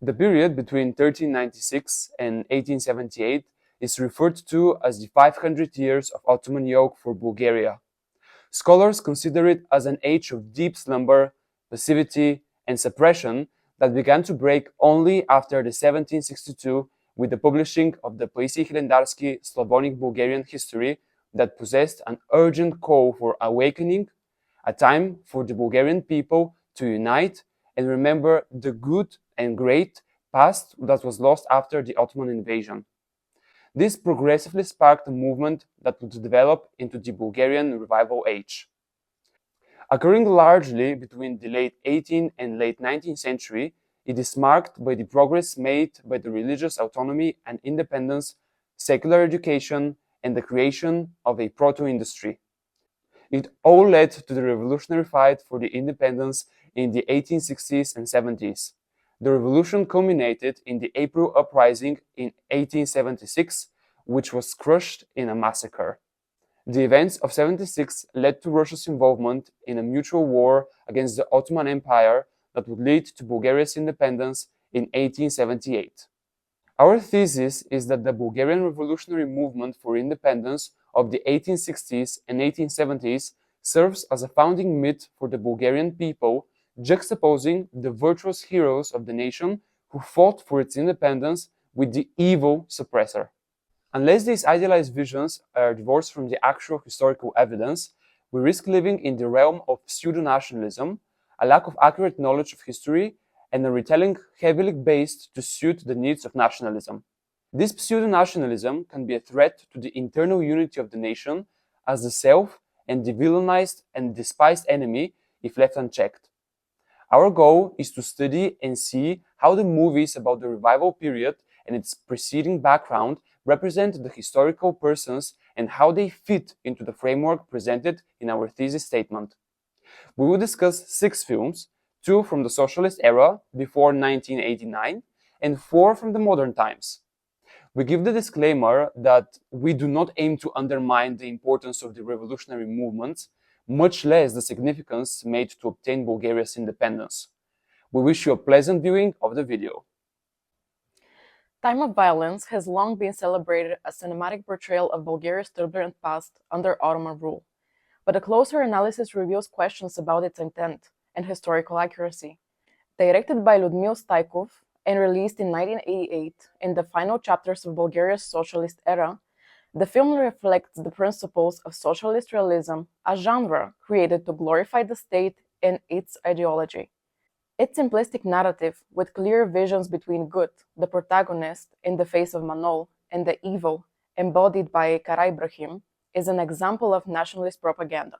The period between 1396 and 1878 is referred to as the 500 years of Ottoman yoke for Bulgaria. Scholars consider it as an age of deep slumber, passivity, and suppression that began to break only after the 1762 with the publishing of the Paisi Hilendarsky Slavonic Bulgarian history that possessed an urgent call for awakening, a time for the Bulgarian people to unite and remember the good and great past that was lost after the Ottoman invasion. This progressively sparked a movement that would develop into the Bulgarian Revival Age. Occurring largely between the late 18th and late 19th century, it is marked by the progress made by the religious autonomy and independence, secular education, and the creation of a proto-industry. It all led to the revolutionary fight for the independence in the 1860s and 70s. The revolution culminated in the April Uprising in 1876, which was crushed in a massacre. The events of 76 led to Russia's involvement in a mutual war against the Ottoman Empire that would lead to Bulgaria's independence in 1878. Our thesis is that the Bulgarian revolutionary movement for independence of the 1860s and 1870s serves as a founding myth for the Bulgarian people, juxtaposing the virtuous heroes of the nation who fought for its independence with the evil suppressor. Unless these idealized visions are divorced from the actual historical evidence, we risk living in the realm of pseudo-nationalism, a lack of accurate knowledge of history, and a retelling heavily based to suit the needs of nationalism. This pseudo-nationalism can be a threat to the internal unity of the nation as the self and the villainized and despised enemy if left unchecked. Our goal is to study and see how the movies about the revival period and its preceding background represent the historical persons and how they fit into the framework presented in our thesis statement. We will discuss 6 films, 2 from the socialist era before 1989 and 4 from the modern times. We give the disclaimer that we do not aim to undermine the importance of the revolutionary movements, much less the significance made to obtain Bulgaria's independence. We wish you a pleasant viewing of the video. Time of Violence has long been celebrated as a cinematic portrayal of Bulgaria's turbulent past under Ottoman rule, but a closer analysis reveals questions about its intent and historical accuracy. Directed by Ludmil Staikov and released in 1988 in the final chapters of Bulgaria's socialist era, the film reflects the principles of socialist realism, a genre created to glorify the state and its ideology. Its simplistic narrative, with clear visions between good, the protagonist, in the face of Manol, and the evil, embodied by Kara Ibrahim, is an example of nationalist propaganda.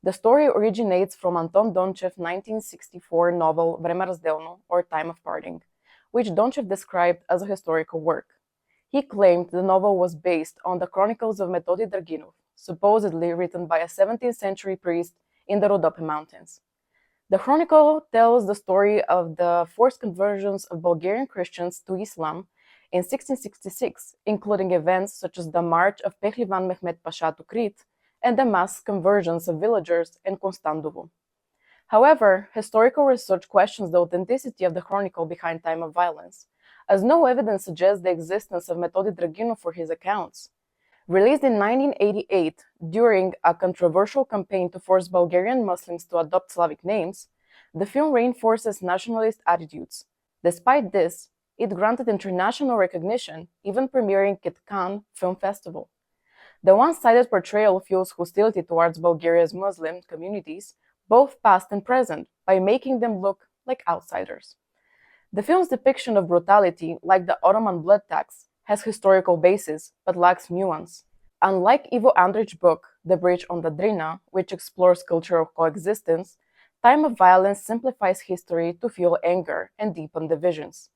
The story originates from Anton Donchev's 1964 novel Vreme razdelno, or Time of Parting, which Donchev described as a historical work. He claimed the novel was based on the chronicles of Metodi Draginov, supposedly written by a 17th century priest in the Rhodope Mountains. The chronicle tells the story of the forced conversions of Bulgarian Christians to Islam in 1666, including events such as the march of Pehlivan Mehmed Pasha to Crete and the mass conversions of villagers in Constandovo. However, historical research questions the authenticity of the chronicle behind Time of Violence, as no evidence suggests the existence of Metodi Draginov for his accounts. Released in 1988 during a controversial campaign to force Bulgarian Muslims to adopt Slavic names, the film reinforces nationalist attitudes. Despite this, it granted international recognition, even premiering at Cannes Film Festival. The one-sided portrayal fuels hostility towards Bulgaria's Muslim communities, both past and present, by making them look like outsiders. The film's depiction of brutality, like the Ottoman blood tax, has historical basis but lacks nuance. Unlike Ivo Andrić's book, The Bridge on the Drina, which explores cultural coexistence, Time of Violence simplifies history to fuel anger and deepen divisions.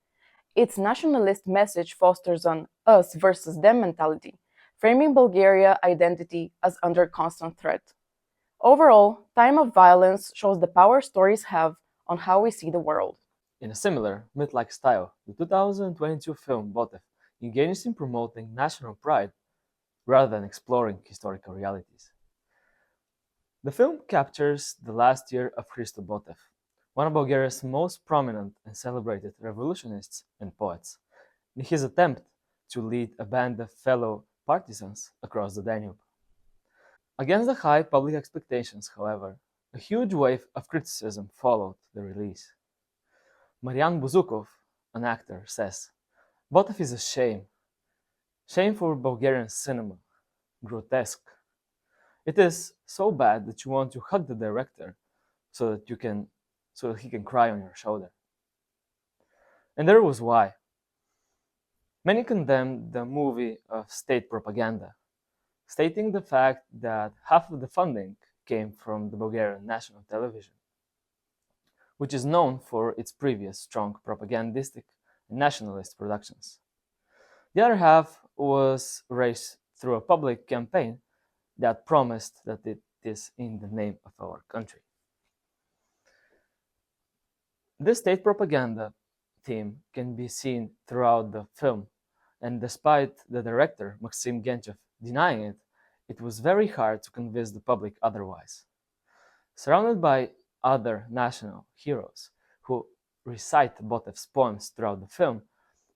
Its nationalist message fosters an us versus them mentality, framing Bulgaria identity as under constant threat. Overall, Time of Violence shows the power stories have on how we see the world. In a similar, myth-like style, the 2022 film Botev engages in promoting national pride rather than exploring historical realities. The film captures the last year of Hristo Botev, one of Bulgaria's most prominent and celebrated revolutionists and poets, in his attempt to lead a band of fellow partisans across the Danube. Against the high public expectations, however, a huge wave of criticism followed the release. Marian Buzukov, an actor, says, "Botov is a shame. Shame for Bulgarian cinema. Grotesque. It is so bad that you want to hug the director so that he can cry on your shoulder." And there was why. Many condemned the movie of state propaganda, stating the fact that half of the funding came from the Bulgarian national television, which is known for its previous strong propagandistic and nationalist productions. The other half was raised through a public campaign that promised that it is in the name of our country. This state propaganda theme can be seen throughout the film, and despite the director, Maxim Genchev, denying it, it was very hard to convince the public otherwise. Surrounded by other national heroes who recite Botov's poems throughout the film,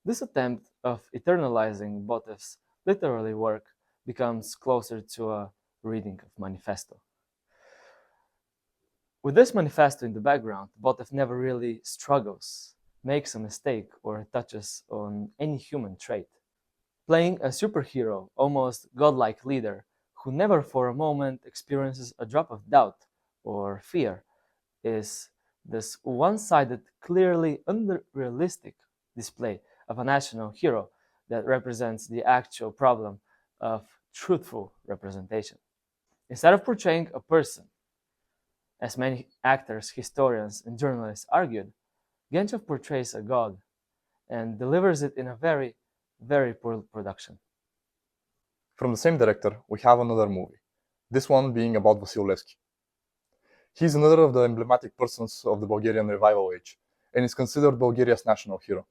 this attempt of eternalizing Botov's literary work becomes closer to a reading of manifesto. With this manifesto in the background, Botov never really struggles, makes a mistake, or touches on any human trait. Playing a superhero, almost godlike leader who never for a moment experiences a drop of doubt or fear is this one-sided, clearly unrealistic display of a national hero that represents the actual problem of truthful representation. Instead of portraying a person, as many actors, historians, and journalists argued, Genchev portrays a god and delivers it in a very, very poor production. From the same director, we have another movie, this one being about Vasil Levski. He is another of the emblematic persons of the Bulgarian revival age and is considered Bulgaria's national hero.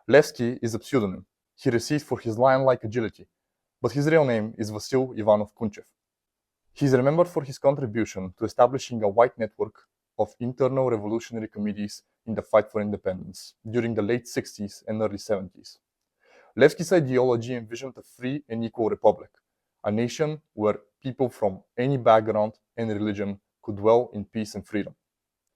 Levski is a pseudonym he received for his lion-like agility, but his real name is Vasil Ivanov Kunchev. He is remembered for his contribution to establishing a wide network of internal revolutionary committees in the fight for independence during the late 60s and early 70s. Levski's ideology envisioned a free and equal republic, a nation where people from any background and religion could dwell in peace and freedom.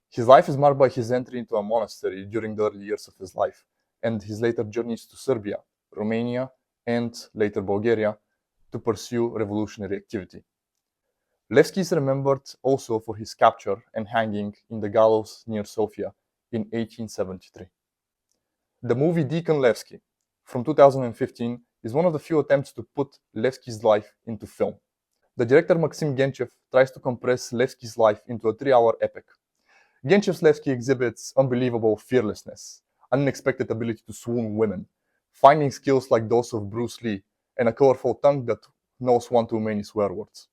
His life is marked by his entry into a monastery during the early years of his life and his later journeys to Serbia, Romania, and later Bulgaria to pursue revolutionary activity. Levski is remembered also for his capture and hanging in the gallows near Sofia in 1873. The movie Deacon Levski from 2015 is one of the few attempts to put Levski's life into film. The director Maxim Genchev tries to compress Levski's life into a 3-hour epic. Genchev's Levski exhibits unbelievable fearlessness, unexpected ability to swoon women, finding skills like those of Bruce Lee, and a colorful tongue that knows one too many swear words.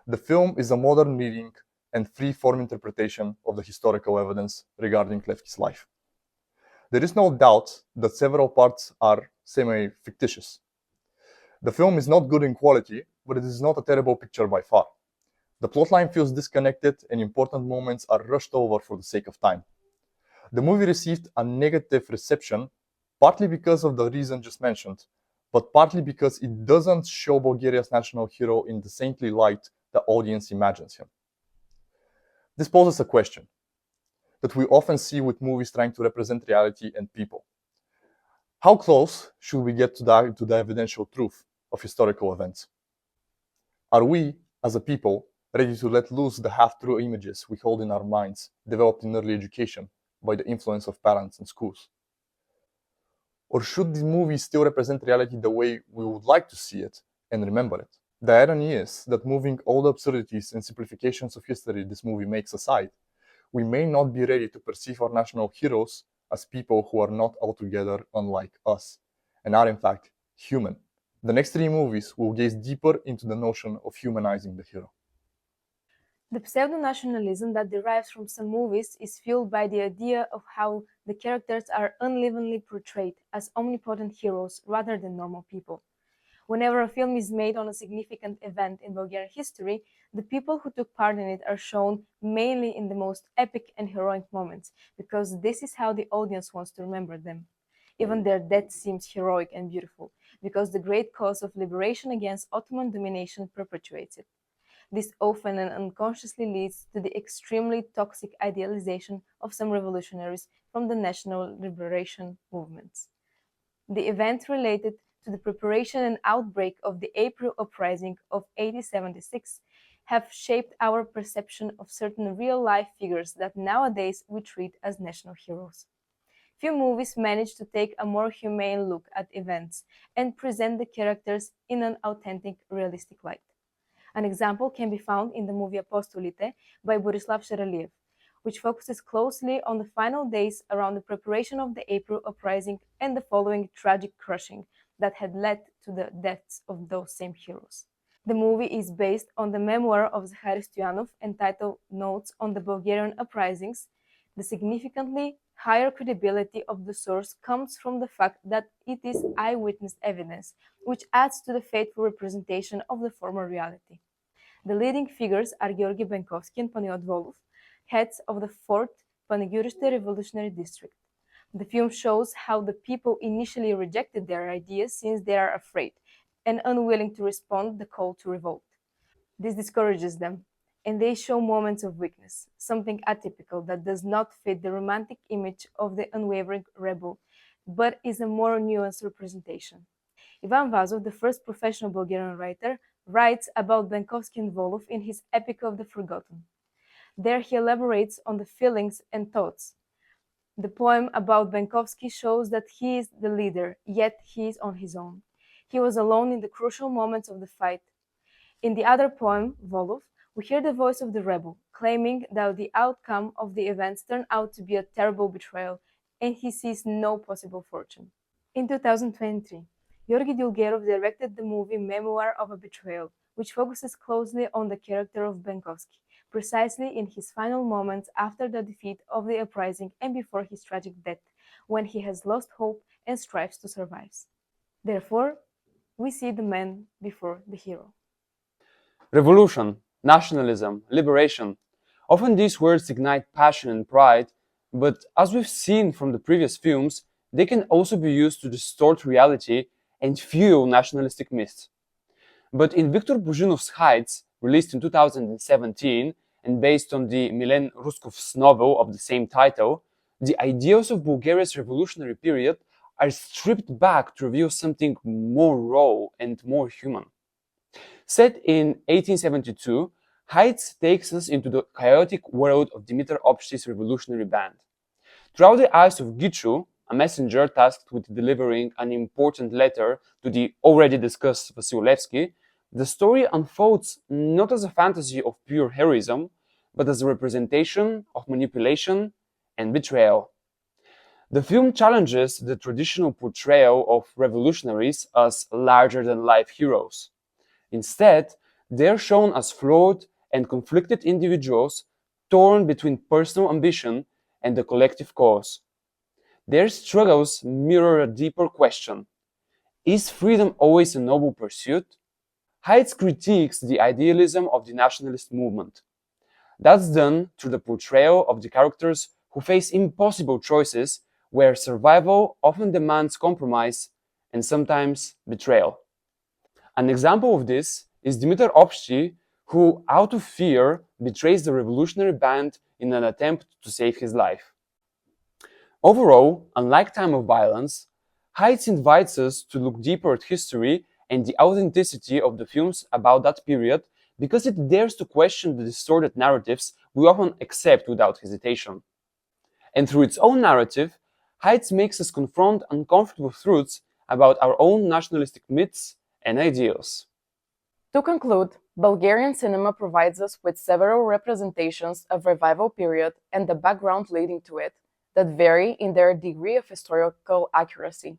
The film is a modern reading and free-form interpretation of the historical evidence regarding Levski's life. There is no doubt that several parts are semi-fictitious. The film is not good in quality, but it is not a terrible picture by far. The plotline feels disconnected and important moments are rushed over for the sake of time. The movie received a negative reception, partly because of the reason just mentioned, but partly because it doesn't show Bulgaria's national hero in the saintly light the audience imagines him. This poses a question that we often see with movies trying to represent reality and people. How close should we get to the evidential truth of historical events? Are we, as a people, ready to let loose the half-true images we hold in our minds, developed in early education by the influence of parents and schools? Or should these movies still represent reality the way we would like to see it and remember it? The irony is that moving all the absurdities and simplifications of history this movie makes aside, we may not be ready to perceive our national heroes as people who are not altogether unlike us, and are in fact human. The next 3 movies will gaze deeper into the notion of humanizing the hero. The pseudo-nationalism that derives from some movies is fueled by the idea of how the characters are unevenly portrayed as omnipotent heroes rather than normal people. Whenever a film is made on a significant event in Bulgarian history, the people who took part in it are shown mainly in the most epic and heroic moments, because this is how the audience wants to remember them. Even their death seems heroic and beautiful, because the great cause of liberation against Ottoman domination perpetuates it. This often and unconsciously leads to the extremely toxic idealization of some revolutionaries from the national liberation movements. The event related to the preparation and outbreak of the April uprising of 1876 have shaped our perception of certain real-life figures that nowadays we treat as national heroes. Few movies manage to take a more humane look at events and present the characters in an authentic, realistic light. An example can be found in the movie Apostolite by Borislav Sheraliev, which focuses closely on the final days around the preparation of the April uprising and the following tragic crushing that had led to the deaths of those same heroes. The movie is based on the memoir of Zakhary Stoyanov entitled Notes on the Bulgarian Uprisings. The significantly higher credibility of the source comes from the fact that it is eyewitness evidence, which adds to the faithful representation of the former reality. The leading figures are Georgi Benkovsky and Paniot Volov, heads of the 4th Panegyuriste Revolutionary District. The film shows how the people initially rejected their ideas since they are afraid and unwilling to respond to the call to revolt. This discourages them, and they show moments of weakness, something atypical that does not fit the romantic image of the unwavering rebel, but is a more nuanced representation. Ivan Vazov, the first professional Bulgarian writer, writes about Benkovsky and Volov in his Epic of the Forgotten. There he elaborates on the feelings and thoughts. The poem about Benkovsky shows that he is the leader, yet he is on his own. He was alone in the crucial moments of the fight. In the other poem, Volov, we hear the voice of the rebel, claiming that the outcome of the events turned out to be a terrible betrayal, and he sees no possible fortune. In 2023, Georgi Dilgerov directed the movie Memoir of a Betrayal, which focuses closely on the character of Benkovsky, precisely in his final moments after the defeat of the uprising and before his tragic death, when he has lost hope and strives to survive. Therefore, we see the man before the hero. Revolution, nationalism, liberation. Often these words ignite passion and pride, but as we've seen from the previous films, they can also be used to distort reality and fuel nationalistic myths. But in Viktor Buzinov's Heights, released in 2017 and based on the Milen Ruskov's novel of the same title, the ideals of Bulgaria's revolutionary period are stripped back to reveal something more raw and more human. Set in 1872, Heights takes us into the chaotic world of Dimitar Opshti's revolutionary band. Through the eyes of Gichu, a messenger tasked with delivering an important letter to the already discussed Vasilevsky, the story unfolds not as a fantasy of pure heroism, but as a representation of manipulation and betrayal. The film challenges the traditional portrayal of revolutionaries as larger-than-life heroes. Instead, they are shown as flawed and conflicted individuals torn between personal ambition and the collective cause. Their struggles mirror a deeper question: is freedom always a noble pursuit? Heights critiques the idealism of the nationalist movement. That's done through the portrayal of the characters who face impossible choices where survival often demands compromise and sometimes betrayal. An example of this is Dimitar Opshti, who, out of fear, betrays the revolutionary band in an attempt to save his life. Overall, unlike Time of Violence, Heights invites us to look deeper at history and the authenticity of the films about that period because it dares to question the distorted narratives we often accept without hesitation. And through its own narrative, Heights makes us confront uncomfortable truths about our own nationalistic myths and ideals. To conclude, Bulgarian cinema provides us with several representations of revival period and the background leading to it that vary in their degree of historical accuracy.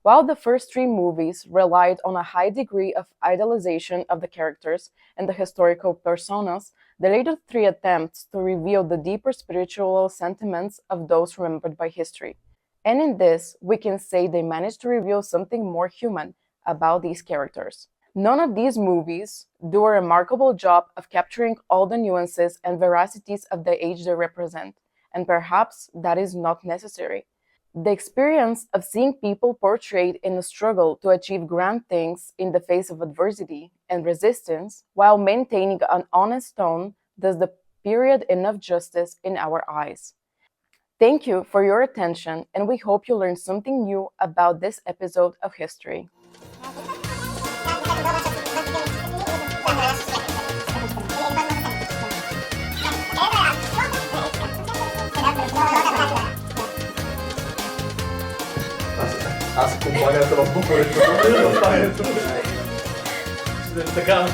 While the first three movies relied on a high degree of idealization of the characters and the historical personas, the later three attempts to reveal the deeper spiritual sentiments of those remembered by history. And in this, we can say they managed to reveal something more human, about these characters. None of these movies do a remarkable job of capturing all the nuances and veracities of the age they represent, and perhaps that is not necessary. The experience of seeing people portrayed in a struggle to achieve grand things in the face of adversity and resistance while maintaining an honest tone does the period enough justice in our eyes. Thank you for your attention, and we hope you learned something new about this episode of history. Аз се компания пела по корето. Така.